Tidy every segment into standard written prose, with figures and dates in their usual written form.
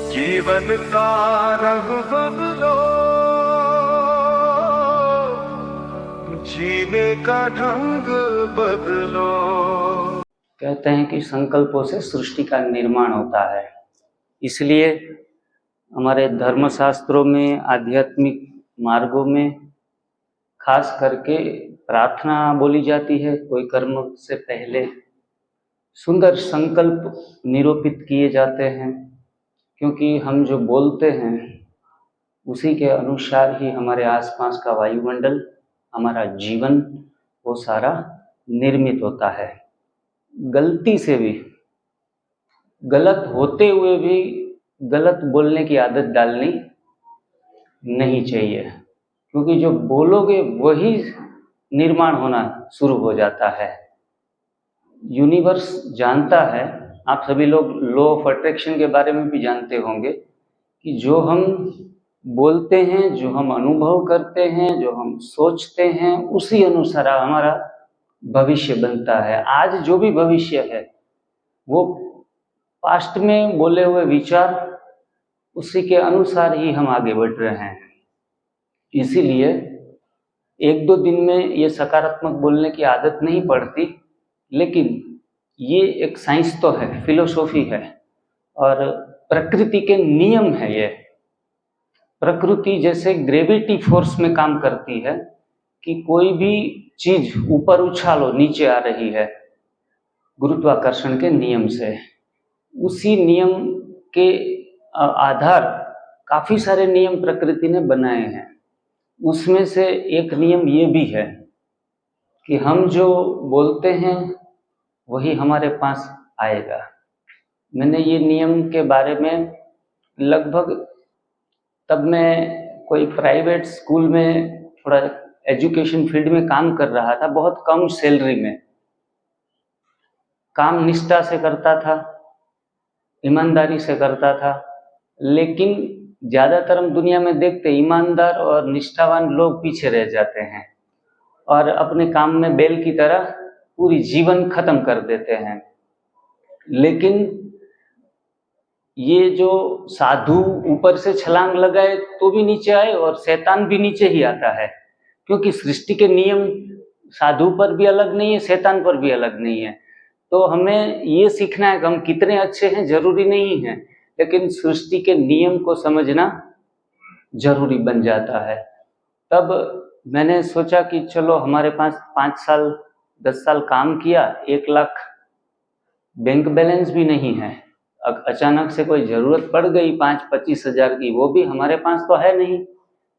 जीवन का रंग बदलो, जीने का ढंग बदलो। कहते हैं कि संकल्पों से सृष्टि का निर्माण होता है, इसलिए हमारे धर्मशास्त्रों में, आध्यात्मिक मार्गों में खास करके प्रार्थना बोली जाती है। कोई कर्म से पहले सुंदर संकल्प निरूपित किए जाते हैं, क्योंकि हम जो बोलते हैं उसी के अनुसार ही हमारे आसपास का वायुमंडल, हमारा जीवन, वो सारा निर्मित होता है। गलती से भी, गलत होते हुए भी गलत बोलने की आदत डालनी नहीं चाहिए, क्योंकि जो बोलोगे वही निर्माण होना शुरू हो जाता है। यूनिवर्स जानता है, आप सभी लोग लॉ ऑफ अट्रैक्शन के बारे में भी जानते होंगे, कि जो हम बोलते हैं, जो हम अनुभव करते हैं, जो हम सोचते हैं, उसी अनुसार हमारा भविष्य बनता है। आज जो भी भविष्य है वो पास्ट में बोले हुए विचार, उसी के अनुसार ही हम आगे बढ़ रहे हैं। इसीलिए एक दो दिन में ये सकारात्मक बोलने की आदत नहीं पड़ती, लेकिन ये एक साइंस तो है, फिलोसॉफी है और प्रकृति के नियम है। ये प्रकृति जैसे ग्रेविटी फोर्स में काम करती है कि कोई भी चीज ऊपर उछालो नीचे आ रही है, गुरुत्वाकर्षण के नियम से। उसी नियम के आधार काफी सारे नियम प्रकृति ने बनाए हैं। उसमें से एक नियम ये भी है कि हम जो बोलते हैं वही हमारे पास आएगा। मैंने ये नियम के बारे में लगभग, तब मैं कोई प्राइवेट स्कूल में थोड़ा एजुकेशन फील्ड में काम कर रहा था, बहुत कम सैलरी में। काम निष्ठा से करता था, ईमानदारी से करता था, लेकिन ज़्यादातर हम दुनिया में देखते ईमानदार और निष्ठावान लोग पीछे रह जाते हैं और अपने काम में बैल की तरह पूरी जीवन खत्म कर देते हैं। लेकिन ये जो साधु ऊपर से छलांग लगाए तो भी नीचे आए और शैतान भी नीचे ही आता है, क्योंकि सृष्टि के नियम साधु पर भी अलग नहीं है, शैतान पर भी अलग नहीं है। तो हमें ये सीखना है कि हम कितने अच्छे हैं जरूरी नहीं है, लेकिन सृष्टि के नियम को समझना जरूरी बन जाता है। तब मैंने सोचा कि चलो, हमारे पास 5 साल 10 साल काम किया, 1 लाख बैंक बैलेंस भी नहीं है। अचानक से कोई जरूरत पड़ गई 5-25 हजार की, वो भी हमारे पास तो है नहीं।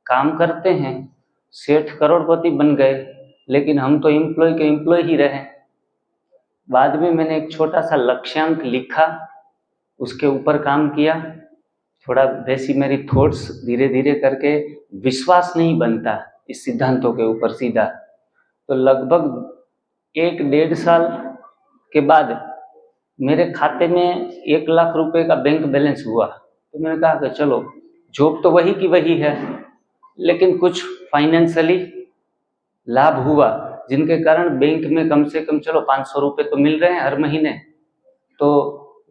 काम करते हैं, सेठ करोड़पति बन गए, लेकिन हम तो एम्प्लॉय के एम्प्लॉय ही रहे। बाद में मैंने एक छोटा सा लक्ष्यांक लिखा, उसके ऊपर काम किया। थोड़ा वैसी मेरी थॉट्स धीरे धीरे करके, विश्वास नहीं बनता इस सिद्धांतों के ऊपर सीधा। तो लगभग 1-1.5 साल के बाद मेरे खाते में 1 लाख रुपए का बैंक बैलेंस हुआ। तो मैंने कहा कि चलो, जॉब तो वही की वही है, लेकिन कुछ फाइनेंशियली लाभ हुआ, जिनके कारण बैंक में कम से कम चलो 500 रुपये तो मिल रहे हैं हर महीने। तो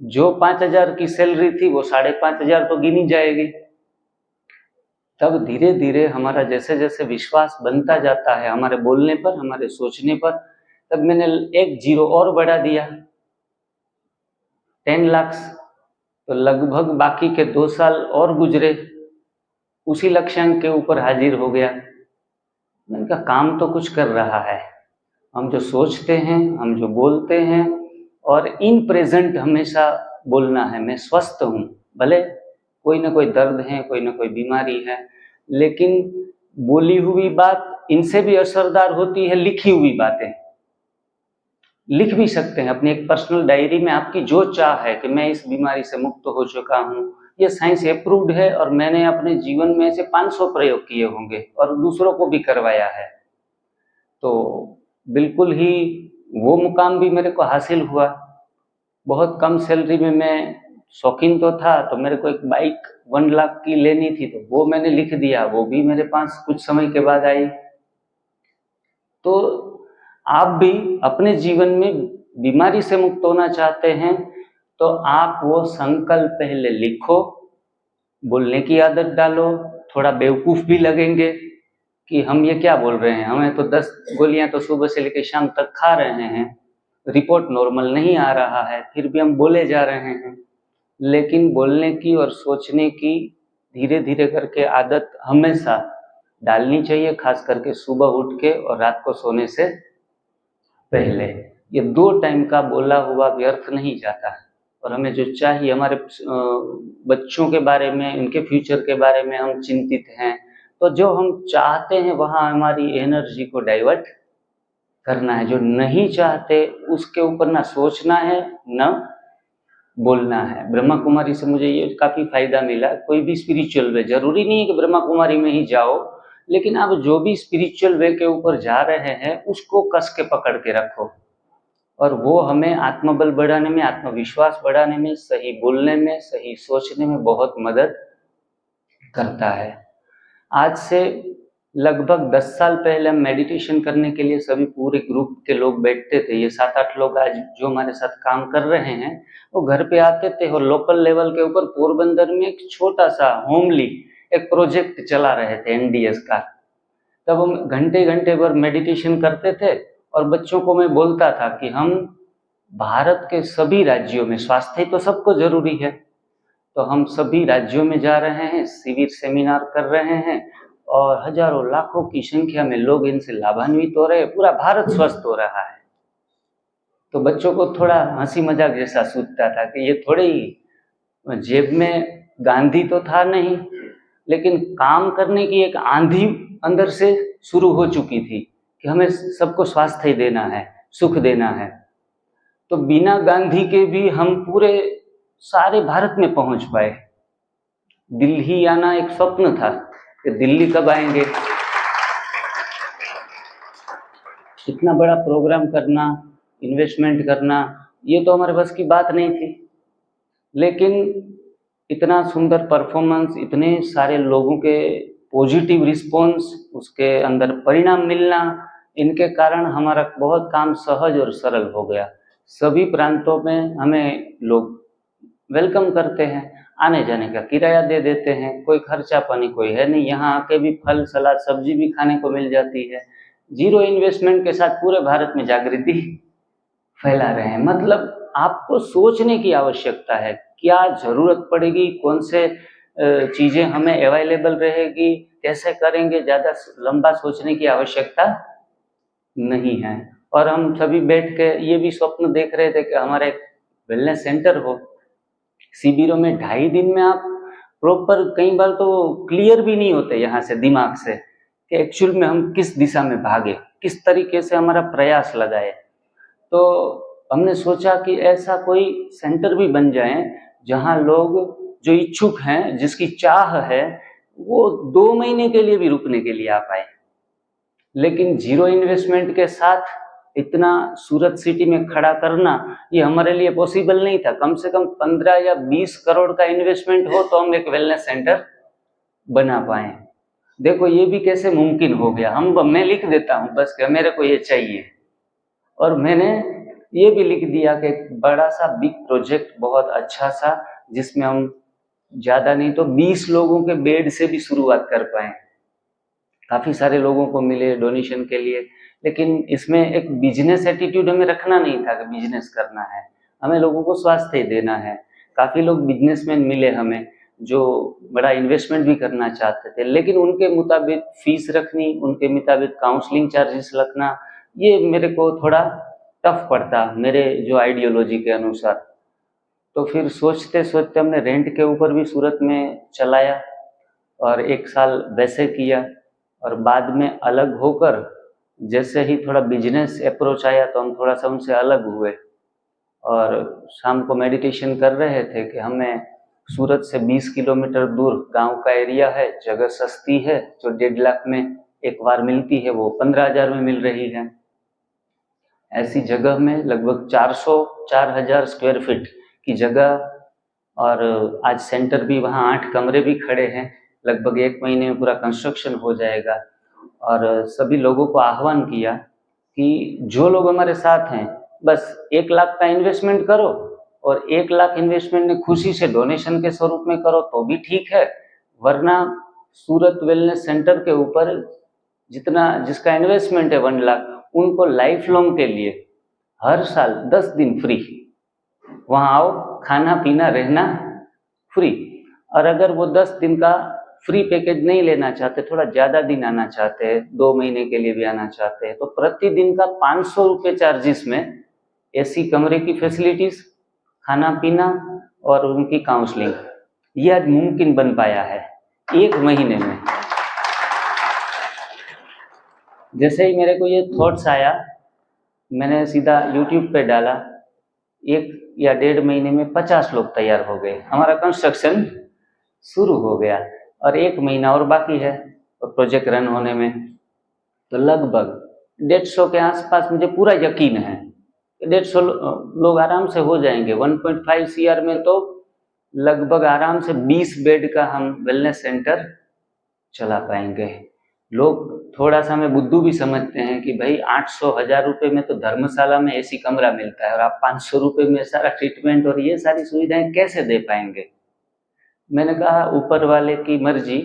जो 5,000 की सैलरी थी वो 5,500 तो गिनी जाएगी। तब धीरे धीरे हमारा जैसे जैसे विश्वास बनता जाता है हमारे बोलने पर, हमारे सोचने पर, तब मैंने एक जीरो और बढ़ा दिया, 10 लाख। तो लगभग बाकी के 2 साल और गुजरे, उसी लक्ष्यांक के ऊपर हाजिर हो गया। मैंने कहा काम तो कुछ कर रहा है, हम जो सोचते हैं, हम जो बोलते हैं, और इन प्रेजेंट हमेशा बोलना है। मैं स्वस्थ हूँ, भले कोई ना कोई दर्द है, कोई ना कोई बीमारी है, लेकिन बोली हुई बात इनसे भी असरदार होती है। लिखी हुई बातें लिख भी सकते हैं अपनी एक पर्सनल डायरी में, आपकी जो चाह है कि मैं इस बीमारी से मुक्त हो चुका हूँ, ये साइंस अप्रूव्ड है और मैंने अपने जीवन में से 500 प्रयोग किए होंगे और दूसरों को भी करवाया है। तो बिल्कुल ही वो मुकाम भी मेरे को हासिल हुआ। बहुत कम सैलरी में, मैं शौकीन तो था, तो मेरे को एक बाइक 1 लाख की लेनी थी, तो वो मैंने लिख दिया, वो भी मेरे पास कुछ समय के बाद आई। तो आप भी अपने जीवन में बीमारी से मुक्त होना चाहते हैं तो आप वो संकल्प पहले लिखो, बोलने की आदत डालो, थोड़ा बेवकूफ़ भी लगेंगे कि हम ये क्या बोल रहे हैं, हमें तो 10 गोलियां तो सुबह से लेकर शाम तक खा रहे हैं, रिपोर्ट नॉर्मल नहीं आ रहा है, फिर भी हम बोले जा रहे हैं। लेकिन बोलने की और सोचने की धीरे धीरे करके आदत हमेशा डालनी चाहिए, खास करके सुबह उठ के और रात को सोने से पहले। ये 2 टाइम का बोला हुआ व्यर्थ नहीं जाता है। और हमें जो चाहिए, हमारे बच्चों के बारे में, उनके फ्यूचर के बारे में हम चिंतित हैं, तो जो हम चाहते हैं वहाँ हमारी एनर्जी को डाइवर्ट करना है। जो नहीं चाहते उसके ऊपर ना सोचना है न बोलना है। ब्रह्मा कुमारी से मुझे ये काफ़ी फायदा मिला। कोई भी स्पिरिचुअल वे, जरूरी नहीं है कि ब्रह्मा कुमारी में ही जाओ, लेकिन आप जो भी स्पिरिचुअल वे के ऊपर जा रहे हैं उसको कस के पकड़ के रखो, और वो हमें आत्मबल बढ़ाने में, आत्मविश्वास बढ़ाने में, सही बोलने में, सही सोचने में बहुत मदद करता है। आज से लगभग 10 साल पहले हम मेडिटेशन करने के लिए सभी पूरे ग्रुप के लोग बैठते थे। ये 7-8 लोग आज जो हमारे साथ काम कर रहे हैं वो घर पे आते थे और लोकल लेवल के ऊपर पोरबंदर में एक छोटा सा होमली एक प्रोजेक्ट चला रहे थे एनडीएस का। तब हम घंटे घंटे भर मेडिटेशन करते थे और बच्चों को मैं बोलता था कि हम भारत के सभी राज्यों में, स्वास्थ्य तो सबको जरूरी है, तो हम सभी राज्यों में जा रहे हैं, शिविर सेमिनार कर रहे हैं और हजारों लाखों की संख्या में लोग इनसे लाभान्वित हो रहे हैं, पूरा भारत स्वस्थ हो रहा है। तो बच्चों को थोड़ा हंसी मजाक जैसा सूझता था कि ये थोड़े ही जेब में गांधी तो था नहीं, लेकिन काम करने की एक आंधी अंदर से शुरू हो चुकी थी कि हमें सबको स्वास्थ्य देना है, सुख देना है। तो बिना गांधी के भी हम पूरे सारे भारत में पहुंच पाए। दिल्ली आना एक स्वप्न था कि दिल्ली कब आएंगे, इतना बड़ा प्रोग्राम करना, इन्वेस्टमेंट करना, ये तो हमारे बस की बात नहीं थी। लेकिन इतना सुंदर परफॉर्मेंस, इतने सारे लोगों के पॉजिटिव रिस्पॉन्स, उसके अंदर परिणाम मिलना, इनके कारण हमारा बहुत काम सहज और सरल हो गया। सभी प्रांतों में हमें लोग वेलकम करते हैं, आने जाने का किराया दे देते हैं, कोई खर्चा पानी कोई है नहीं, यहाँ आके भी फल सलाद सब्जी भी खाने को मिल जाती है। 0 इन्वेस्टमेंट के साथ पूरे भारत में जागृति फैला रहे हैं। मतलब आपको सोचने की आवश्यकता है, क्या जरूरत पड़ेगी, कौन से चीजें हमें अवेलेबल रहेगी, कैसे करेंगे, ज्यादा लंबा सोचने की आवश्यकता नहीं है। और हम सभी बैठ के ये भी स्वप्न देख रहे थे कि हमारा एक वेलनेस सेंटर हो। शिविरों में 2.5 दिन में आप प्रॉपर, कई बार तो क्लियर भी नहीं होते यहाँ से दिमाग से कि एक्चुअल में हम किस दिशा में भागे, किस तरीके से हमारा प्रयास लगाए। तो हमने सोचा कि ऐसा कोई सेंटर भी बन जाए जहाँ लोग जो इच्छुक हैं, जिसकी चाह है, वो 2 महीने के लिए भी रुकने के लिए आ पाए। लेकिन 0 इन्वेस्टमेंट के साथ इतना सूरत सिटी में खड़ा करना ये हमारे लिए पॉसिबल नहीं था। कम से कम 15 या 20 करोड़ का इन्वेस्टमेंट हो तो हम एक वेलनेस सेंटर बना पाए। देखो ये भी कैसे मुमकिन हो गया। मैं लिख देता हूँ बस कि मेरे को ये चाहिए, और मैंने ये भी लिख दिया कि एक बड़ा सा बिग प्रोजेक्ट, बहुत अच्छा सा, जिसमें हम ज़्यादा नहीं तो 20 लोगों के बेड से भी शुरुआत कर पाए। काफ़ी सारे लोगों को मिले डोनेशन के लिए, लेकिन इसमें एक बिजनेस एटीट्यूड हमें रखना नहीं था कि बिजनेस करना है, हमें लोगों को स्वास्थ्य देना है। काफ़ी लोग बिजनेसमैन मिले हमें जो बड़ा इन्वेस्टमेंट भी करना चाहते थे, लेकिन उनके मुताबिक फीस रखनी, उनके मुताबिक काउंसलिंग चार्जेस रखना, ये मेरे को थोड़ा टफ पड़ता मेरे जो आइडियोलॉजी के अनुसार। तो फिर सोचते सोचते हमने रेंट के ऊपर भी सूरत में चलाया और 1 साल वैसे किया, और बाद में अलग होकर जैसे ही थोड़ा बिजनेस अप्रोच आया तो हम थोड़ा सा उनसे अलग हुए, और शाम को मेडिटेशन कर रहे थे कि हमें सूरत से 20 किलोमीटर दूर गांव का एरिया है, जगह सस्ती है, जो 1.5 लाख में एक बार मिलती है वो 15,000 में मिल रही है। ऐसी जगह में लगभग 400-4,000 स्क्वायर फीट की जगह, और आज सेंटर भी वहाँ 8 कमरे भी खड़े हैं। लगभग 1 महीने में पूरा कंस्ट्रक्शन हो जाएगा। और सभी लोगों को आह्वान किया कि जो लोग हमारे साथ हैं बस 1 लाख का इन्वेस्टमेंट करो और 1 लाख इन्वेस्टमेंट ने खुशी से डोनेशन के स्वरूप में करो तो भी ठीक है, वरना सूरत वेलनेस सेंटर के ऊपर जिसका इन्वेस्टमेंट है 1 लाख, उनको लाइफ लॉन्ग के लिए हर साल 10 दिन फ्री, वहाँ आओ, खाना पीना रहना फ्री। और अगर वो 10 दिन का फ्री पैकेज नहीं लेना चाहते, थोड़ा ज़्यादा दिन आना चाहते हैं, 2 महीने के लिए भी आना चाहते हैं, तो प्रतिदिन का 500 रुपये चार्जिस में एसी कमरे की फैसिलिटीज, खाना पीना और उनकी काउंसलिंग, ये आज मुमकिन बन पाया है 1 महीने में। जैसे ही मेरे को ये थॉट्स आया, मैंने सीधा यूट्यूब पे डाला, 1 या 1.5 महीने में 50 लोग तैयार हो गए, हमारा कंस्ट्रक्शन शुरू हो गया और 1 महीना और बाकी है प्रोजेक्ट रन होने में। तो लगभग 150 के आसपास मुझे पूरा यकीन है 150 लोग आराम से हो जाएंगे। 1.5 CR में तो लगभग आराम से 20 बेड का हम वेलनेस सेंटर चला पाएंगे। लोग थोड़ा सा में बुद्धू भी समझते हैं कि भाई 800-1000 रुपये में तो धर्मशाला में एसी कमरा मिलता है और आप 500 रुपये में सारा ट्रीटमेंट और ये सारी सुविधाएं कैसे दे पाएंगे। मैंने कहा ऊपर वाले की मर्जी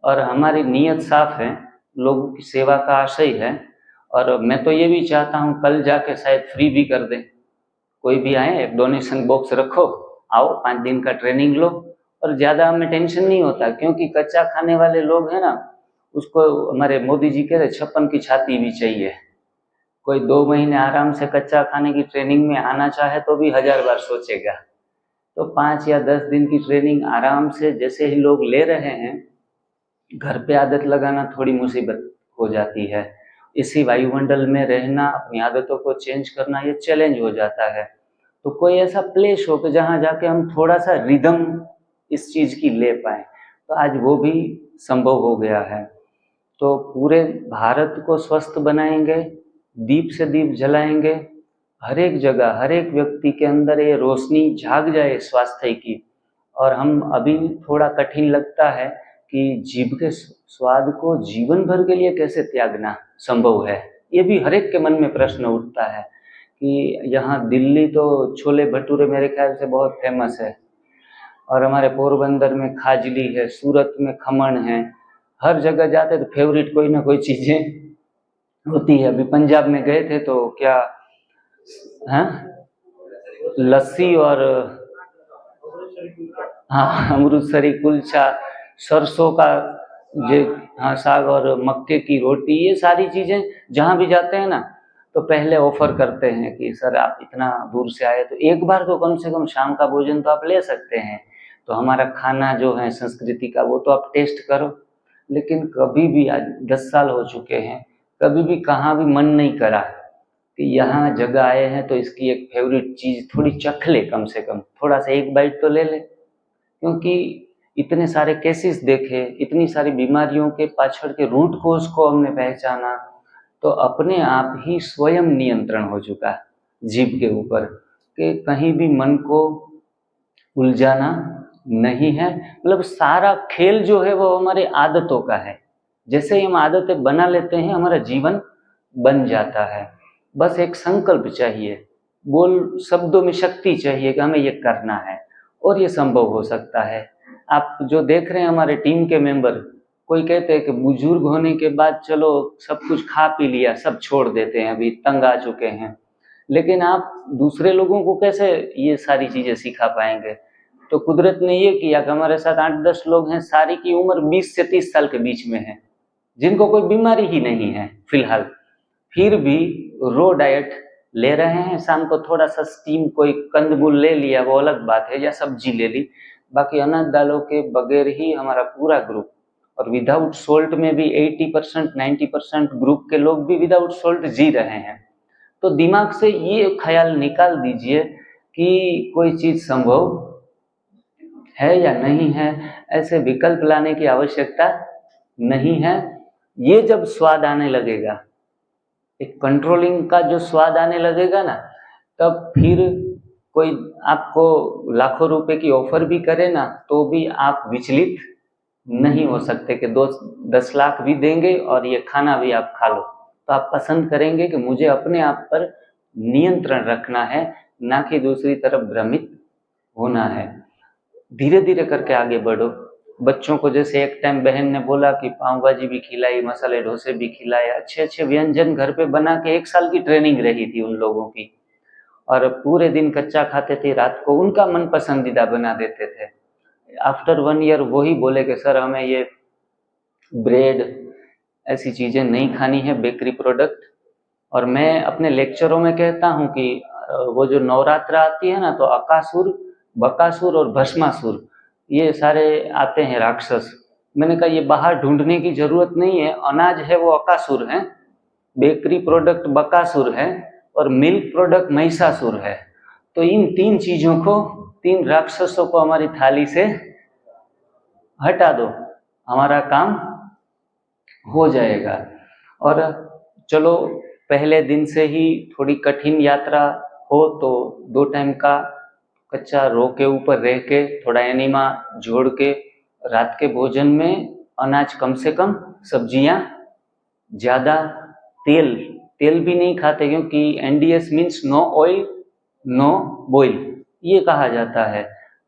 और हमारी नीयत साफ है, लोगों की सेवा का आशय है, और मैं तो ये भी चाहता हूँ कल जाके शायद फ्री भी कर दें, कोई भी आए, एक डोनेशन बॉक्स रखो, आओ 5 दिन का ट्रेनिंग लो, और ज़्यादा हमें टेंशन नहीं होता, क्योंकि कच्चा खाने वाले लोग हैं ना, उसको हमारे मोदी जी कह रहे 56 की छाती भी चाहिए। कोई 2 महीने आराम से कच्चा खाने की ट्रेनिंग में आना चाहे तो भी 1000 बार सोचेगा। तो 5 या 10 दिन की ट्रेनिंग आराम से जैसे ही लोग ले रहे हैं, घर पे आदत लगाना थोड़ी मुसीबत हो जाती है। इसी वायुमंडल में रहना, अपनी आदतों को चेंज करना, ये चैलेंज हो जाता है। तो कोई ऐसा प्लेस हो कि जहाँ जाके हम थोड़ा सा रिदम इस चीज़ की ले पाएँ, तो आज वो भी संभव हो गया है। तो पूरे भारत को स्वस्थ बनाएंगे, दीप से दीप जलाएंगे, हर एक जगह, हर एक व्यक्ति के अंदर ये रोशनी जाग जाए स्वास्थ्य की। और हम अभी थोड़ा कठिन लगता है कि जीभ के स्वाद को जीवन भर के लिए कैसे त्यागना संभव है, ये भी हर एक के मन में प्रश्न उठता है। कि यहाँ दिल्ली तो छोले भटूरे मेरे ख्याल से बहुत फेमस है, और हमारे पोरबंदर में खाजली है, सूरत में खमण है, हर जगह जाते तो फेवरेट कोई ना कोई चीज़ें होती है। अभी पंजाब में गए थे तो क्या लस्सी और हाँ अमृतसरी कुलचा, सरसों का साग और मक्के की रोटी, ये सारी चीज़ें जहाँ भी जाते हैं ना तो पहले ऑफर करते हैं कि सर आप इतना दूर से आए तो एक बार तो कम से कम शाम का भोजन तो आप ले सकते हैं, तो हमारा खाना जो है संस्कृति का वो तो आप टेस्ट करो। लेकिन कभी भी, आज 10 साल हो चुके हैं, कभी भी कहाँ भी मन नहीं करा कि यहाँ जगह आए हैं तो इसकी एक फेवरेट चीज़ थोड़ी चख ले, कम से कम थोड़ा सा एक बाइट तो ले ले। क्योंकि इतने सारे केसेस देखे, इतनी सारी बीमारियों के पाछड़ के रूट कोज को हमने पहचाना, तो अपने आप ही स्वयं नियंत्रण हो चुका जीभ के ऊपर कि कहीं भी मन को उलझाना नहीं है। मतलब सारा खेल जो है वो हमारे आदतों का है, जैसे ही हम आदतें बना लेते हैं हमारा जीवन बन जाता है। बस एक संकल्प चाहिए, बोल शब्दों में शक्ति चाहिए कि हमें ये करना है, और ये संभव हो सकता है। आप जो देख रहे हैं हमारे टीम के मेंबर, कोई कहते हैं कि बुजुर्ग होने के बाद चलो सब कुछ खा पी लिया, सब छोड़ देते हैं, अभी तंग आ चुके हैं, लेकिन आप दूसरे लोगों को कैसे ये सारी चीज़ें सिखा पाएंगे। तो कुदरत ने ये किया कि हमारे साथ 8-10 लोग हैं, सारी की उम्र 20 से 30 साल के बीच में है, जिनको कोई बीमारी ही नहीं है फिलहाल, फिर भी रो डाइट ले रहे हैं। शाम को थोड़ा सा स्टीम कोई कंदमूल ले लिया, वो अलग बात है, या सब्जी ले ली, बाकी अनाज दालों के बगैर ही हमारा पूरा ग्रुप, और विदाउट सोल्ट में भी 80% 90% ग्रुप के लोग भी विदाउट सोल्ट जी रहे हैं। तो दिमाग से ये ख्याल निकाल दीजिए कि कोई चीज़ संभव है या नहीं है, ऐसे विकल्प लाने की आवश्यकता नहीं है। ये जब स्वाद आने लगेगा, एक कंट्रोलिंग का जो स्वाद आने लगेगा ना, तब फिर कोई आपको लाखों रुपए की ऑफर भी करे ना, तो भी आप विचलित नहीं हो सकते कि 10 लाख भी देंगे और ये खाना भी आप खा लो, तो आप पसंद करेंगे कि मुझे अपने आप पर नियंत्रण रखना है, ना कि दूसरी तरफ भ्रमित होना है। धीरे धीरे करके आगे बढ़ो। बच्चों को जैसे एक टाइम बहन ने बोला कि पाव भाजी भी खिलाई, मसाले डोसे भी खिलाए, अच्छे अच्छे व्यंजन घर पे बना के 1 साल की ट्रेनिंग रही थी उन लोगों की, और पूरे दिन कच्चा खाते थे, रात को उनका मन पसंदीदा बना देते थे। आफ्टर 1 ईयर वही बोले कि सर हमें ये ब्रेड ऐसी चीज़ें नहीं खानी है, बेकरी प्रोडक्ट। और मैं अपने लेक्चरों में कहता हूँ कि वो जो नवरात्र आती है ना, तो अकासुर, बकासुर और भस्मासुर ये सारे आते हैं राक्षस। मैंने कहा ये बाहर ढूंढने की जरूरत नहीं है, अनाज है वो अकासुर है, बेकरी प्रोडक्ट बकासुर है और मिल्क प्रोडक्ट महिषासुर है। तो इन 3 चीजों को, 3 राक्षसों को हमारी थाली से हटा दो, हमारा काम हो जाएगा। और चलो पहले दिन से ही थोड़ी कठिन यात्रा हो तो 2 टाइम का कच्चा रो के ऊपर रह के, थोड़ा एनीमा जोड़ के, रात के भोजन में अनाज कम से कम, सब्जियां ज्यादा, तेल भी नहीं खाते, क्योंकि NDS means no oil no boil ये कहा जाता है।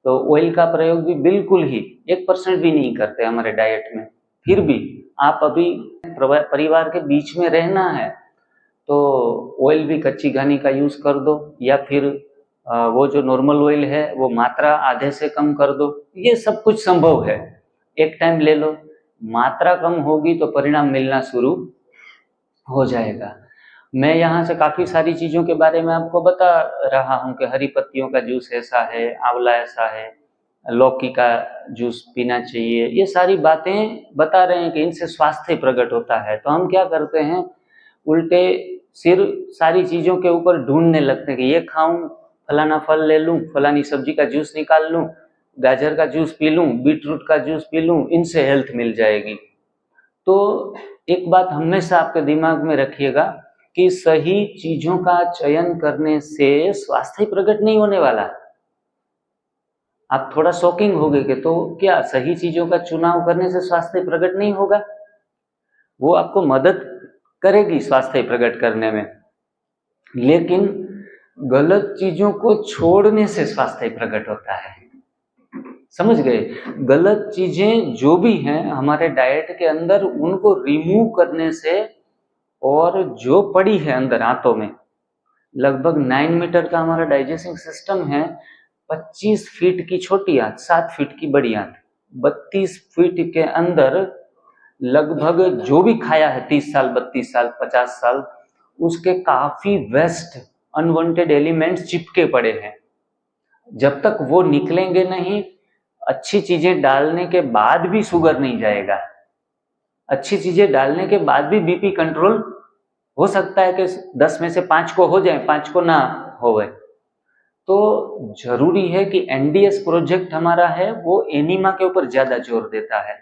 तो ऑयल का प्रयोग भी बिल्कुल ही 1% भी नहीं करते हमारे डाइट में। फिर भी आप अभी परिवार के बीच में रहना है तो ऑयल भी कच्ची घानी का यूज कर दो, या फिर वो जो नॉर्मल ऑयल है वो मात्रा आधे से कम कर दो। ये सब कुछ संभव है, एक टाइम ले लो, मात्रा कम होगी तो परिणाम मिलना शुरू हो जाएगा। मैं यहाँ से काफी सारी चीजों के बारे में आपको बता रहा हूँ कि हरी पत्तियों का जूस ऐसा है, आंवला ऐसा है, लौकी का जूस पीना चाहिए, ये सारी बातें बता रहे हैं कि इनसे स्वास्थ्य प्रकट होता है। तो हम क्या करते हैं, उल्टे सिर सारी चीजों के ऊपर ढूंढने लगते हैं कि ये खाऊं, फलाना फल ले लूं, फलानी सब्जी का जूस निकाल लूं, गाजर का जूस पी लूं, बीटरूट का जूस पी लूं, इनसे हेल्थ मिल जाएगी। तो एक बात हमेशा आपके दिमाग में रखिएगा कि सही चीजों का चयन करने से स्वास्थ्य प्रकट नहीं होने वाला। आप थोड़ा शॉकिंग हो गए कि तो क्या सही चीजों का चुनाव करने से स्वास्थ्य प्रकट नहीं होगा? वो आपको मदद करेगी स्वास्थ्य प्रकट करने में, लेकिन गलत चीजों को छोड़ने से स्वास्थ्य प्रकट होता है। समझ गए? गलत चीजें जो भी हैं हमारे डाइट के अंदर, उनको रिमूव करने से, और जो पड़ी है अंदर आंतों में, लगभग 9 मीटर का हमारा डाइजेस्टिंग सिस्टम है, 25 फीट की छोटी आंत, 7 फीट की बड़ी आंत, 32 फीट के अंदर लगभग जो भी खाया है 30 साल, 32 साल, 50 साल, उसके काफी वेस्ट अनवांटेड एलिमेंट्स चिपके पड़े हैं। जब तक वो निकलेंगे नहीं, अच्छी चीजें डालने के बाद भी शुगर नहीं जाएगा, अच्छी चीजें डालने के बाद भी बीपी कंट्रोल हो सकता है कि 10 में से 5 को हो जाए, 5 को ना होवे। तो जरूरी है कि NDS प्रोजेक्ट हमारा है वो एनीमा के ऊपर ज्यादा जोर देता है।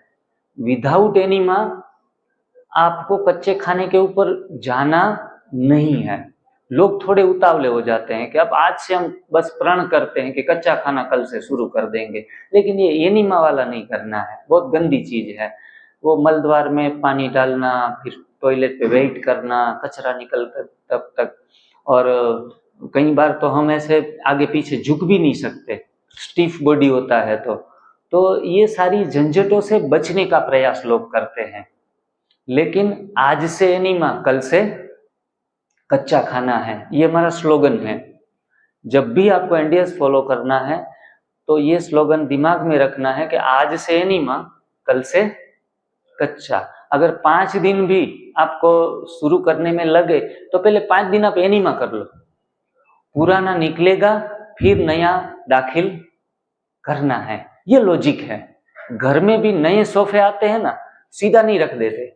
विदाउट एनीमा आपको कच्चे खाने के ऊपर जाना नहीं है। लोग थोड़े उतावले हो जाते हैं कि अब आज से हम बस प्रण करते हैं कि कच्चा खाना कल से शुरू कर देंगे, लेकिन ये एनीमा वाला नहीं करना है, बहुत गंदी चीज है। वो मलद्वार में पानी डालना, फिर टॉयलेट पे वेट करना, कचरा निकलता तब तक, और कई बार तो हम ऐसे आगे पीछे झुक भी नहीं सकते, स्टिफ बॉडी होता है। तो ये सारी झंझटों से बचने का प्रयास लोग करते हैं, लेकिन आज से एनीमा कल से कच्चा खाना है, ये हमारा स्लोगन है। जब भी आपको NDS फॉलो करना है तो ये स्लोगन दिमाग में रखना है कि आज से एनीमा कल से कच्चा। अगर 5 दिन भी आपको शुरू करने में लगे तो पहले 5 दिन आप एनीमा कर लो, पुराना निकलेगा फिर नया दाखिल करना है। ये लॉजिक है। घर में भी नए सोफे आते हैं ना, सीधा नहीं रख देते,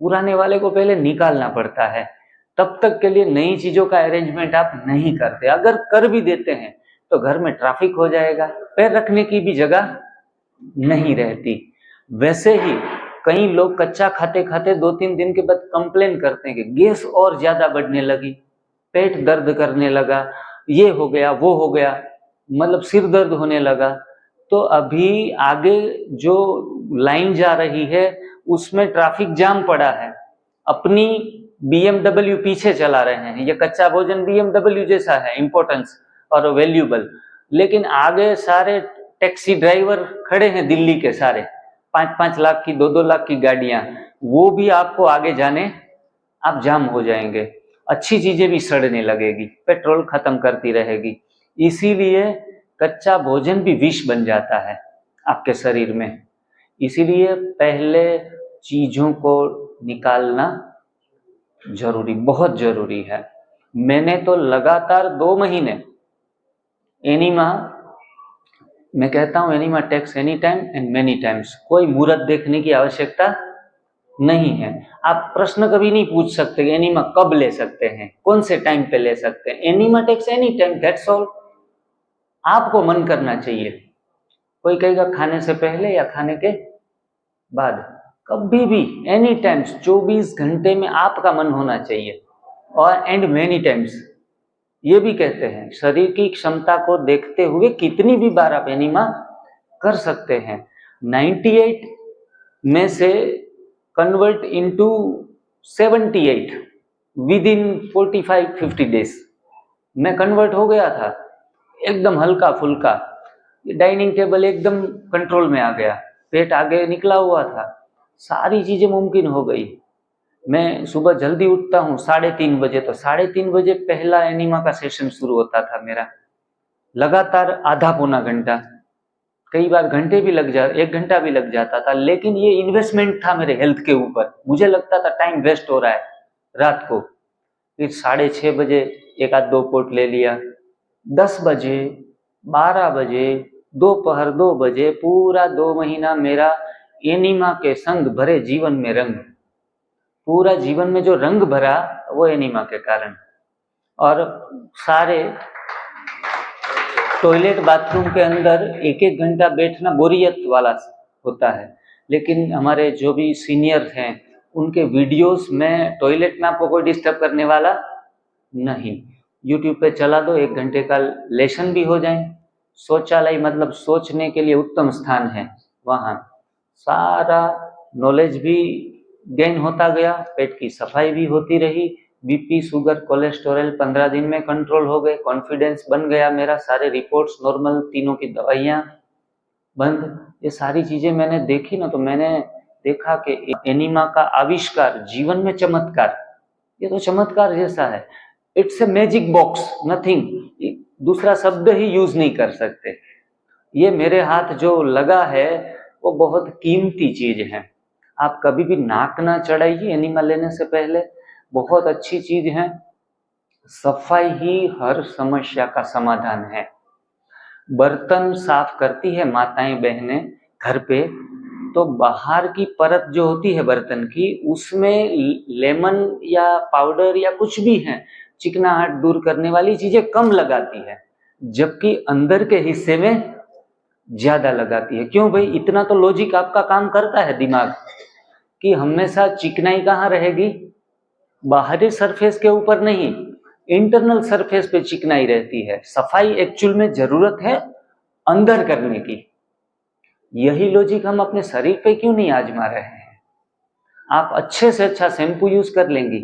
पुराने वाले को पहले निकालना पड़ता है, तब तक के लिए नई चीजों का अरेंजमेंट आप नहीं करते। अगर कर भी देते हैं तो घर में ट्रैफिक हो जाएगा, पैर रखने की भी जगह नहीं रहती। वैसे ही कई लोग कच्चा खाते खाते 2-3 दिन के बाद कंप्लेन करते हैं कि गैस और ज्यादा बढ़ने लगी, पेट दर्द करने लगा, ये हो गया वो हो गया, मतलब सिर दर्द होने लगा। तो अभी आगे जो लाइन जा रही है उसमें ट्रैफिक जाम पड़ा है, अपनी BMW पीछे चला रहे हैं। ये कच्चा भोजन BMW जैसा है, इंपॉर्टेंस, और वैल्यूबल। लेकिन आगे सारे टैक्सी ड्राइवर खड़े हैं दिल्ली के, सारे 5-5 लाख की 2-2 लाख की गाड़ियां, वो भी आपको आगे जाने आप जाम हो जाएंगे। अच्छी चीजें भी सड़ने लगेगी, पेट्रोल खत्म करती रहेगी। इसीलिए कच्चा भोजन भी विष बन जाता है आपके शरीर में। इसीलिए पहले चीजों को निकालना जरूरी, बहुत जरूरी है। मैंने तो लगातार 2 महीने एनीमा, मैं कहता हूं enema takes any time and many times. कोई मुहूर्त देखने की आवश्यकता नहीं है। आप प्रश्न कभी नहीं पूछ सकते एनीमा कब ले सकते हैं, कौन से टाइम पे ले सकते हैं। Enema takes any time, that's all. आपको मन करना चाहिए। कोई कहेगा खाने से पहले या खाने के बाद, कभी भी एनी टाइम्स, 24 घंटे में आपका मन होना चाहिए। और एंड मेनी टाइम्स ये भी कहते हैं शरीर की क्षमता को देखते हुए कितनी भी बार आप एनीमा कर सकते हैं। 98 में से convert into 78 with in 45-50 days में कन्वर्ट हो गया था, एकदम हल्का फुल्का। डाइनिंग टेबल एकदम कंट्रोल में आ गया, पेट आगे निकला हुआ था, सारी चीजें मुमकिन हो गई। मैं सुबह जल्दी उठता हूँ 3:30 बजे, तो 3:30 बजे पहला एनीमा का सेशन शुरू होता था मेरा, लगातार आधा पौना घंटा, कई बार घंटे भी लग जा 1 घंटा भी लग जाता था। लेकिन ये इन्वेस्टमेंट था मेरे हेल्थ के ऊपर। मुझे लगता था टाइम वेस्ट हो रहा है रात को। फिर 6:30 बजे 1-2 पोट ले लिया, 10 बजे, 12 बजे, दोपहर 2 बजे, पूरा 2 महीना मेरा एनीमा के संग भरे जीवन में रंग, पूरा जीवन में जो रंग भरा वो एनीमा के कारण। और सारे टॉयलेट बाथरूम के अंदर 1-1 घंटा बैठना बोरियत वाला होता है। लेकिन हमारे जो भी सीनियर हैं उनके वीडियोस में टॉयलेट में आपको कोई डिस्टर्ब करने वाला नहीं, यूट्यूब पे चला दो, 1 घंटे का लेसन भी हो जाए। शौचालय मतलब सोचने के लिए उत्तम स्थान है, वहाँ सारा नॉलेज भी गेन होता गया, पेट की सफाई भी होती रही, बीपी, शुगर, कोलेस्टेरॉल 15 दिन में कंट्रोल हो गए, कॉन्फिडेंस बन गया मेरा, सारे रिपोर्ट्स नॉर्मल, तीनों की दवाइयाँ बंद। ये सारी चीजें मैंने देखी ना, तो मैंने देखा कि एनीमा का आविष्कार जीवन में चमत्कार, ये तो चमत्कार जैसा है। It's a magic box, nothing, दूसरा शब्द ही यूज नहीं कर सकते। ये मेरे हाथ जो लगा है वो बहुत कीमती चीज है। आप कभी भी नाक ना चढ़ाइए एनीमा लेने से पहले, बहुत अच्छी चीज है। सफाई ही हर समस्या का समाधान है। बर्तन साफ करती है माताएं बहनें घर पे, तो बाहर की परत जो होती है बर्तन की, उसमें लेमन या पाउडर या कुछ भी है, चिकनाहट दूर करने वाली चीजें कम लगाती है, जबकि अंदर के हिस्से में ज्यादा लगाती है। क्यों भाई? इतना तो लॉजिक आपका काम करता है दिमाग, कि हमेशा चिकनाई कहाँ रहेगी? बाहरी सरफेस के ऊपर नहीं, इंटरनल सरफेस पे चिकनाई रहती है। सफाई एक्चुअल में जरूरत है अंदर करने की। यही लॉजिक हम अपने शरीर पे क्यों नहीं आजमा रहे हैं? आप अच्छे से अच्छा शैम्पू यूज कर लेंगी,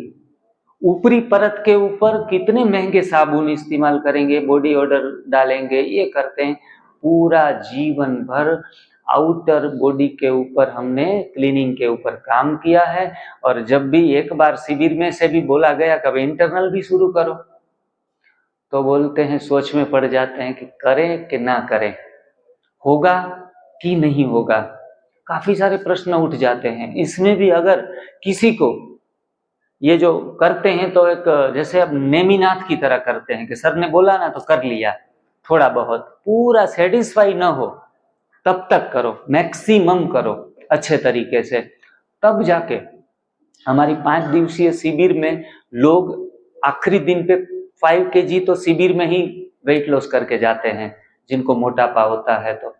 ऊपरी परत के ऊपर कितने महंगे साबुन इस्तेमाल करेंगे, बॉडी ऑर्डर डालेंगे, ये करते हैं। पूरा जीवन भर आउटर बॉडी के ऊपर हमने क्लीनिंग के ऊपर काम किया है, और जब भी एक बार शिविर में से भी बोला गया कभी इंटरनल भी शुरू करो, तो बोलते हैं, सोच में पड़ जाते हैं कि करें कि ना करें, होगा कि नहीं होगा। काफी सारे प्रश्न उठ जाते हैं। इसमें भी अगर किसी को ये जो करते हैं तो एक जैसे अब नेमिनाथ की तरह करते हैं कि सर ने बोला ना तो कर लिया, थोड़ा बहुत, पूरा सेटिस्फाई न हो तब तक करो, मैक्सिमम करो अच्छे तरीके से, तब जाके। हमारी 5 दिवसीय शिविर में लोग आखिरी दिन पे 5 kg तो शिविर में ही वेट लॉस करके जाते हैं, जिनको मोटापा होता है तो।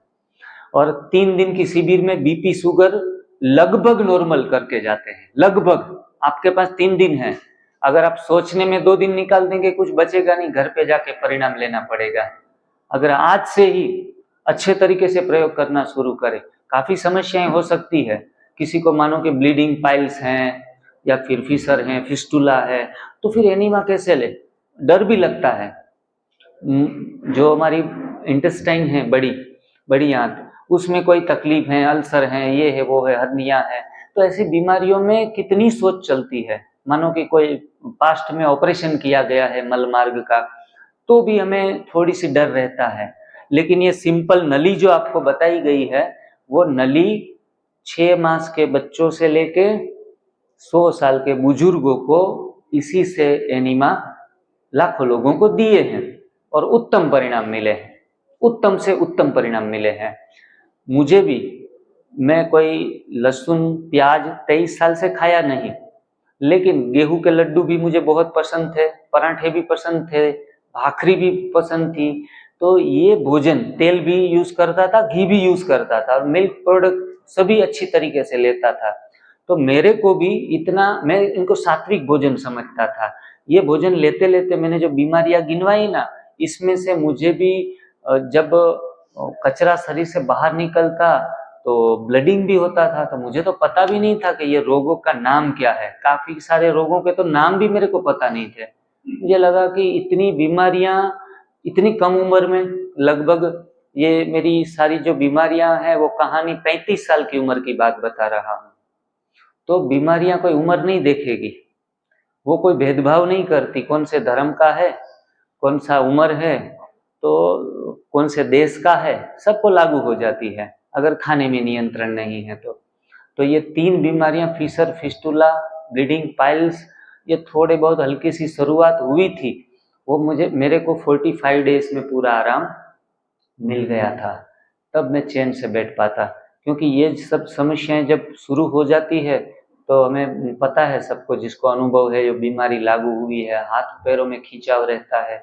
और 3 दिन की शिविर में बीपी, शुगर लगभग नॉर्मल करके जाते हैं, लगभग। आपके पास 3 दिन है, अगर आप सोचने में 2 दिन निकाल देंगे कुछ बचेगा नहीं, घर पे जाके परिणाम लेना पड़ेगा। अगर आज से ही अच्छे तरीके से प्रयोग करना शुरू करें, काफी समस्याएं हो सकती है। किसी को मानो कि ब्लीडिंग पाइल्स हैं या फिर फिशर हैं, फिस्टुला है, तो फिर एनीमा कैसे ले? डर भी लगता है। जो हमारी इंटेस्टाइन है, बड़ी आंत, उसमें कोई तकलीफ है, अल्सर है, ये है, वो है, हर्निया है, तो ऐसी बीमारियों में कितनी सोच चलती है। मानो कि कोई पास्ट में ऑपरेशन किया गया है मल मार्ग का, तो भी हमें थोड़ी सी डर रहता है। लेकिन ये सिंपल नली जो आपको बताई गई है, वो नली 6 मास के बच्चों से लेके 100 साल के बुजुर्गों को इसी से एनीमा लाखों लोगों को दिए हैं और उत्तम परिणाम मिले हैं, उत्तम से उत्तम परिणाम मिले हैं। मुझे भी, मैं कोई लहसुन प्याज 23 साल से खाया नहीं, लेकिन गेहूं के लड्डू भी मुझे बहुत पसंद थे, पराठे भी पसंद थे, भाखरी भी पसंद थी। तो ये भोजन, तेल भी यूज करता था, घी भी यूज करता था और मिल्क प्रोडक्ट सभी अच्छी तरीके से लेता था। तो मेरे को भी इतना, मैं इनको सात्विक भोजन समझता था। ये भोजन लेते लेते मैंने जो बीमारियां गिनवाई ना, इसमें से मुझे भी जब कचरा शरीर से बाहर निकलता तो ब्लडिंग भी होता था, तो मुझे तो पता भी नहीं था कि ये रोगों का नाम क्या है। काफी सारे रोगों के तो नाम भी मेरे को पता नहीं थे। मुझे लगा कि इतनी बीमारियां इतनी कम उम्र में, लगभग ये मेरी सारी जो बीमारियां हैं वो कहानी 35 साल की उम्र की बात बता रहा हूँ। तो बीमारियां कोई उम्र नहीं देखेगी, वो कोई भेदभाव नहीं करती, कौन से धर्म का है, कौन सा उम्र है, तो कौन से देश का है, सबको लागू हो जाती है अगर खाने में नियंत्रण नहीं है तो ये 3 बीमारियां, फिशर, फिस्टुला, ब्लीडिंग पाइल्स, ये थोड़े बहुत हल्की सी शुरुआत हुई थी, वो मेरे को 45 डेज में पूरा आराम मिल गया था। तब मैं चैन से बैठ पाता, क्योंकि ये सब समस्याएं जब शुरू हो जाती है तो हमें पता है, सबको जिसको अनुभव है, जो बीमारी लागू हुई है, हाथ पैरों में खिंचाव रहता है।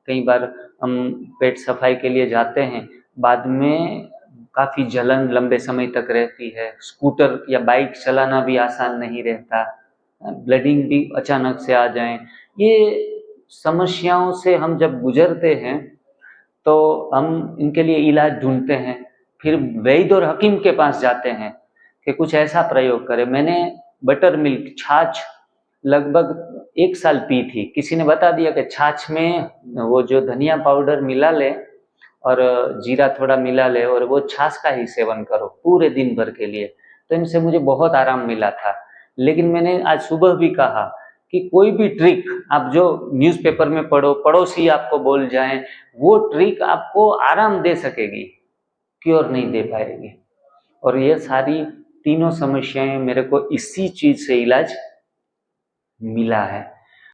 कई बार हम पेट सफाई के लिए जाते हैं, बाद में काफ़ी जलन लंबे समय तक रहती है, स्कूटर या बाइक चलाना भी आसान नहीं रहता, ब्लीडिंग भी अचानक से आ जाए। ये समस्याओं से हम जब गुजरते हैं तो हम इनके लिए इलाज ढूंढते हैं, फिर वैद्य और हकीम के पास जाते हैं कि कुछ ऐसा प्रयोग करें। मैंने बटर मिल्क, छाछ लगभग 1 साल पी थी। किसी ने बता दिया कि छाछ में वो जो धनिया पाउडर मिला ले और जीरा थोड़ा मिला ले और वो छाछ का ही सेवन करो पूरे दिन भर के लिए, तो इनसे मुझे बहुत आराम मिला था। लेकिन मैंने आज सुबह भी कहा कि कोई भी ट्रिक आप जो न्यूज़पेपर में पढ़ो, पड़ोसी आपको बोल जाएं, वो ट्रिक आपको आराम दे सकेगी, क्योर नहीं दे पाएगी। और ये सारी तीनों समस्याएं मेरे को इसी चीज से इलाज मिला है।